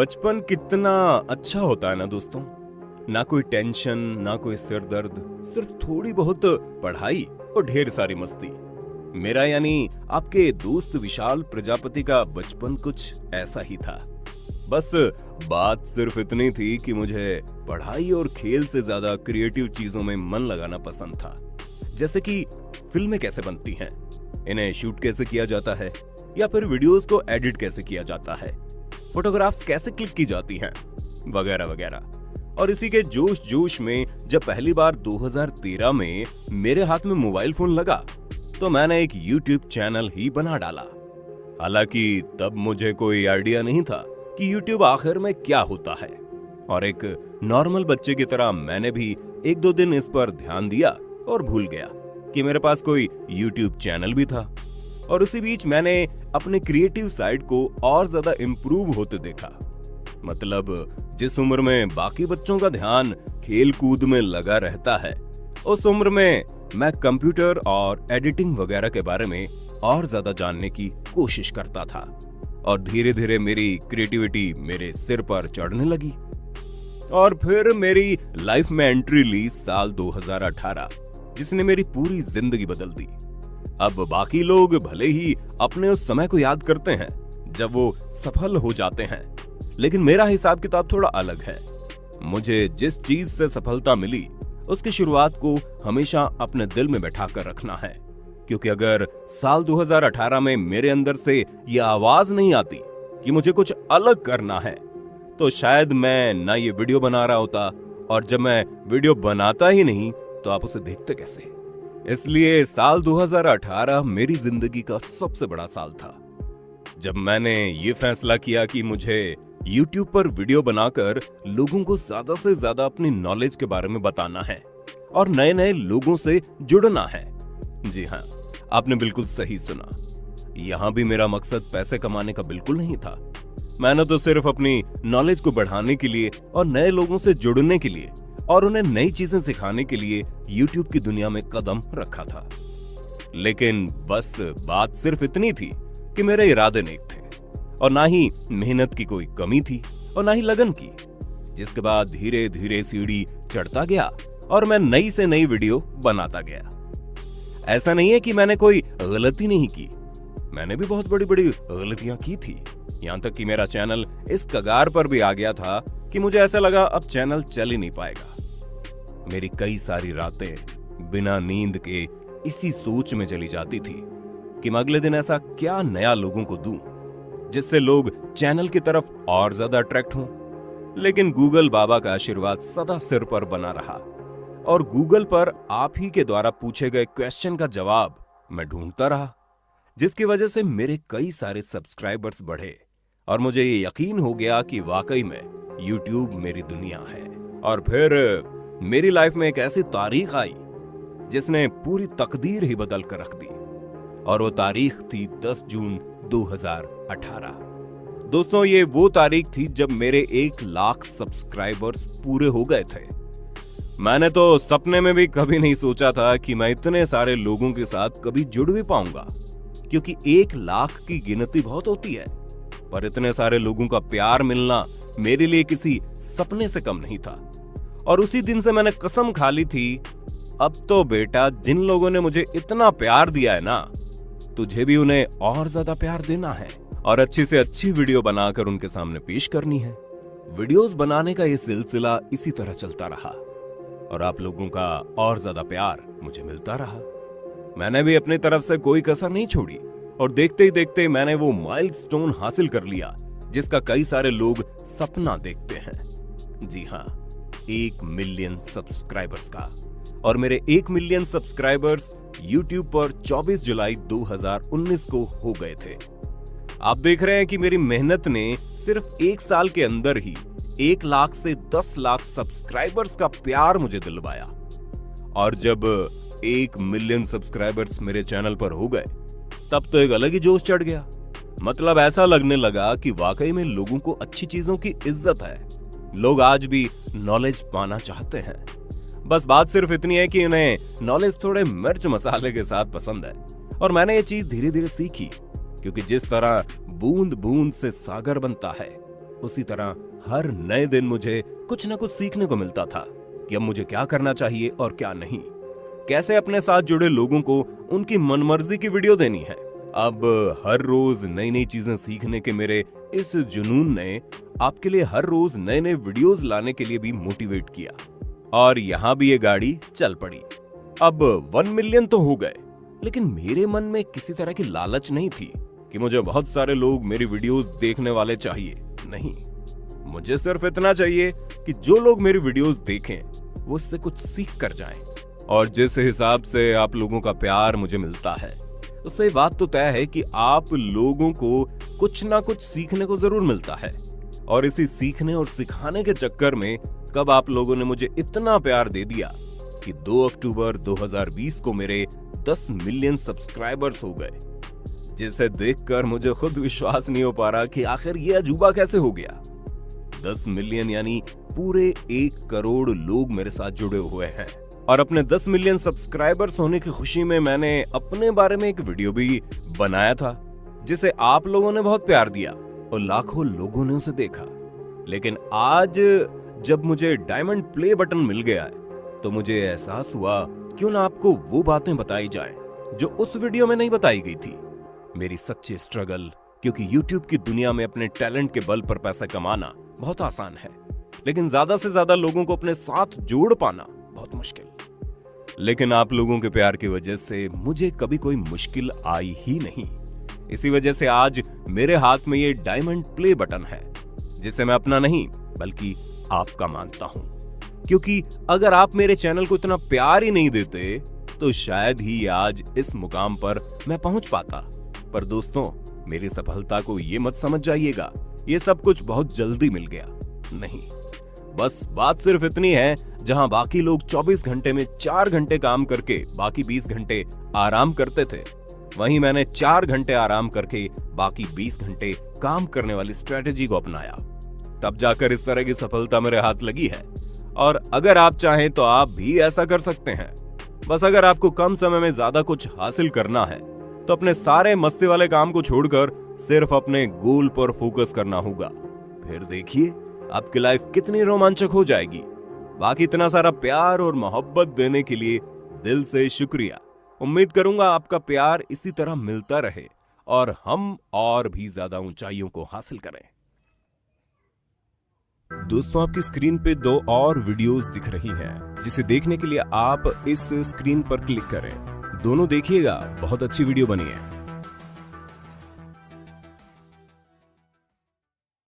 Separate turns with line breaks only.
बचपन कितना अच्छा होता है ना दोस्तों। ना कोई टेंशन, ना कोई सिर दर्द, सिर्फ थोड़ी बहुत पढ़ाई और ढेर सारी मस्ती। मेरा यानी आपके दोस्त विशाल प्रजापति का बचपन कुछ ऐसा ही था। बस बात सिर्फ इतनी थी कि मुझे पढ़ाई और खेल से ज्यादा क्रिएटिव चीजों में मन लगाना पसंद था। जैसे कि फिल्में कैसे बनती हैं, इन्हें शूट कैसे किया जाता है, या फिर वीडियोस को एडिट कैसे किया जाता है, फोटोग्राफ्स कैसे क्लिक की जाती हैं, वगैरह वगैरह। और इसी के जोश जोश में जब पहली बार 2013 में मेरे हाथ में मोबाइल फोन लगा तो मैंने एक YouTube चैनल ही बना डाला। हालांकि तब मुझे कोई आइडिया नहीं था कि YouTube आखिर में क्या होता है, और एक नॉर्मल बच्चे की तरह मैंने भी एक दो दिन इस पर ध्यान दिया और भूल गया कि मेरे पास कोई YouTube चैनल भी था। और उसी बीच मैंने अपने क्रिएटिव साइड को और ज्यादा इंप्रूव होते देखा। मतलब जिस उम्र में बाकी बच्चों का ध्यान खेल कूद में लगा रहता है, उस उम्र में मैं कंप्यूटर और एडिटिंग वगैरह के बारे में और ज्यादा जानने की कोशिश करता था। और धीरे धीरे मेरी क्रिएटिविटी मेरे सिर पर चढ़ने लगी। और फिर मेरी लाइफ में एंट्री ली साल 2018, जिसने मेरी पूरी जिंदगी बदल दी। अब बाकी लोग भले ही अपने उस समय को याद करते हैं जब वो सफल हो जाते हैं, लेकिन मेरा हिसाब किताब थोड़ा अलग है। मुझे जिस चीज से सफलता मिली उसकी शुरुआत को हमेशा अपने दिल में बैठा कर रखना है, क्योंकि अगर साल 2018 में मेरे अंदर से यह आवाज नहीं आती कि मुझे कुछ अलग करना है, तो शायद मैं ना ये वीडियो बना रहा होता, और जब मैं वीडियो बनाता ही नहीं तो आप उसे देखते कैसे। इसलिए साल 2018 मेरी जिंदगी का सबसे बड़ा साल था, जब मैंने ये फैसला किया कि मुझे YouTube पर वीडियो बनाकर लोगों को ज्यादा से ज्यादा अपनी नॉलेज के बारे में बताना है और नए नए लोगों से जुड़ना है। जी हाँ, आपने बिल्कुल सही सुना। यहाँ भी मेरा मकसद पैसे कमाने का बिल्कुल नहीं था। मैंने तो सिर्फ अपनी नॉलेज को बढ़ाने के लिए और नए लोगों से जुड़ने के लिए और उन्हें नई चीजें सिखाने के लिए YouTube की दुनिया में कदम रखा था। लेकिन बस बात सिर्फ इतनी थी कि मेरे इरादे नेक थे, और ना ही मेहनत की कोई कमी थी और ना ही लगन की। जिसके बाद धीरे धीरे सीढ़ी चढ़ता गया और मैं नई से नई वीडियो बनाता गया। ऐसा नहीं है कि मैंने कोई गलती नहीं की, मैंने भी बहुत बड़ी बड़ी गलतियां की थी। यहां तक कि मेरा चैनल इस कगार पर भी आ गया था कि मुझे ऐसा लगा अब चैनल चल ही नहीं पाएगा। मेरी कई सारी रातें बिना नींद के इसी सोच में चली जाती थी कि मैं अगले दिन ऐसा क्या नया लोगों को दूं जिससे लोग चैनल की तरफ और ज्यादा अट्रैक्ट हों। लेकिन गूगल बाबा का आशीर्वाद सदा सिर पर बना रहा, और गूगल पर आप ही के द्वारा पूछे गए क्वेश्चन का जवाब मैं ढूंढता रहा, जिसकी वजह से मेरे कई सारे सब्सक्राइबर्स बढ़े और मुझे ये यकीन हो गया कि वाकई में YouTube मेरी दुनिया है। और फिर मेरी लाइफ में एक ऐसी तारीख आई जिसने पूरी तकदीर ही बदल कर रख दी, और वो तारीख थी 10 जून 2018। दोस्तों, ये वो तारीख थी जब मेरे 1 लाख सब्सक्राइबर्स पूरे हो गए थे। मैंने तो सपने में भी कभी नहीं सोचा था कि मैं इतने सारे लोगों के साथ कभी जुड़ भी पाऊंगा, क्योंकि 1 लाख की गिनती बहुत होती है, पर इतने सारे लोगों का प्यार मिलना मेरे लिए किसी सपने से कम नहीं था। और उसी दिन से मैंने कसम खा ली थी, अब तो बेटा जिन लोगों ने मुझे इतना प्यार दिया है ना, तुझे भी उन्हें और ज्यादा प्यार देना है और अच्छी से अच्छी वीडियो बनाकर उनके सामने पेश करनी है। वीडियोस बनाने का ये सिलसिला इसी तरह चलता रहा और आप लोगों का और ज्यादा प्यार मुझे मिलता रहा। मैंने भी अपनी तरफ से कोई कसर नहीं छोड़ी, और देखते ही देखते मैंने वो माइलस्टोन हासिल कर लिया जिसका कई सारे लोग सपना देखते हैं। जी हाँ, 1 मिलियन सब्सक्राइबर्स का। और मेरे 1 मिलियन सब्सक्राइबर्स YouTube पर 24 जुलाई 2019 को हो गए थे। आप देख रहे हैं कि मेरी मेहनत ने सिर्फ 1 साल के अंदर ही 1 लाख से 10 लाख सब्सक्राइबर्स का प्यार मुझे दिलवाया। और जब 1 मिलियन सब्सक्राइबर्स मेरे चैनल पर हो गए, तब तो एक अलग ही जोश चढ़ गया। मतलब ऐसा लगने लगा कि वाकई में लोगों को अच्छी चीजों की इज्जत है। लोग आज भी नॉलेज पाना चाहते हैं। बस बात सिर्फ इतनी है कि उन्हें नॉलेज थोड़े मिर्च मसाले के साथ पसंद है, और मैंने ये चीज धीरे धीरे सीखी, क्योंकि जिस तरह बूंद बूंद से सागर बनता है, उसी तरह हर नए दिन मुझे कुछ न कुछ सीखने को मिलता था कि अब मुझे क्या करना चाहिए और क्या नहीं, कैसे अपने साथ जुड़े लोगों को उनकी मनमर्जी की वीडियो देनी है। अब हर रोज नई नई चीजें सीखने के मेरे इस जुनून ने आपके लिए हर रोज नए नए वीडियोस लाने के लिए भी मोटिवेट किया, और यहां भी ये गाड़ी चल पड़ी। अब 1 मिलियन तो हो गए, लेकिन मेरे मन में किसी तरह की लालच नहीं थी कि मुझे बहुत सारे लोग मेरी वीडियोस देखने वाले चाहिए। नहीं, मुझे सिर्फ इतना चाहिए कि जो लोग मेरी वीडियोस देखें वो उससे कुछ सीख कर जाएं। और जिस हिसाब से आप लोगों का प्यार मुझे मिलता है, उससे बात तो तय है कि आप लोगों को कुछ ना कुछ सीखने को जरूर मिलता है। और इसी सीखने और सिखाने के चक्कर में कब आप लोगों ने मुझे इतना प्यार दे दिया कि 2 अक्टूबर 2020 को मेरे 10 मिलियन सब्सक्राइबर्स हो गए, जिसे देखकर मुझे खुद विश्वास नहीं हो पा रहा कि आखिर ये अजूबा कैसे हो गया। 10 मिलियन यानी पूरे 1 करोड़ लोग मेरे साथ जुड़े हुए हैं। और अपने 10 मिलियन सब्सक्राइबर्स होने की खुशी में मैंने अपने बारे में एक वीडियो भी बनाया था, जिसे आप लोगों ने बहुत प्यार दिया और लाखों लोगों ने उसे देखा। लेकिन आज जब मुझे डायमंड प्ले बटन मिल गया है, तो मुझे एहसास हुआ क्यों ना आपको वो बातें बताई जाएं जो उस वीडियो में नहीं बताई गई थी। मेरी सच्ची स्ट्रगल, क्योंकि YouTube की दुनिया में अपने टैलेंट के बल पर पैसा कमाना बहुत आसान है, लेकिन ज्यादा से ज्यादा लोगों को अपने साथ जोड़ पाना बहुत मुश्किल। लेकिन आप लोगों के प्यार की वजह से मुझे कभी कोई मुश्किल आई ही नहीं। इसी वजह से आज मेरे हाथ में ये डायमंड प्ले बटन है, जिसे मैं अपना नहीं बल्कि आपका मानता हूं। क्योंकि अगर आप मेरे चैनल को इतना प्यार ही नहीं देते तो शायद ही आज इस मुकाम पर मैं पहुंच पाता। पर दोस्तों, मेरी सफलता को ये मत समझ जाइएगा ये सब कुछ बहुत जल्दी मिल गया। नहीं, बस बात सिर्फ इतनी है, जहां बाकी लोग 24 घंटे में 4 घंटे काम करके बाकी 20 घंटे आराम करते थे, वहीं मैंने 4 घंटे आराम करके बाकी 20 घंटे काम करने वाली स्ट्रेटेजी को अपनाया। तब जाकर इस तरह की सफलता मेरे हाथ लगी है। और अगर आप चाहें तो आप भी ऐसा कर सकते हैं। बस अगर आपको कम समय में ज्यादा कुछ हासिल करना है तो अपने सारे मस्ती वाले काम को छोड़कर सिर्फ अपने गोल पर फोकस करना होगा। फिर देखिए आपकी लाइफ कितनी रोमांचक हो जाएगी। बाकी इतना सारा प्यार और मोहब्बत देने के लिए दिल से शुक्रिया। उम्मीद करूंगा आपका प्यार इसी तरह मिलता रहे और हम और भी ज्यादा ऊंचाइयों को हासिल करें। दोस्तों, आपकी स्क्रीन पे 2 और वीडियोस दिख रही हैं, जिसे देखने के लिए आप इस स्क्रीन पर क्लिक करें। दोनों देखिएगा, बहुत अच्छी वीडियो बनी है।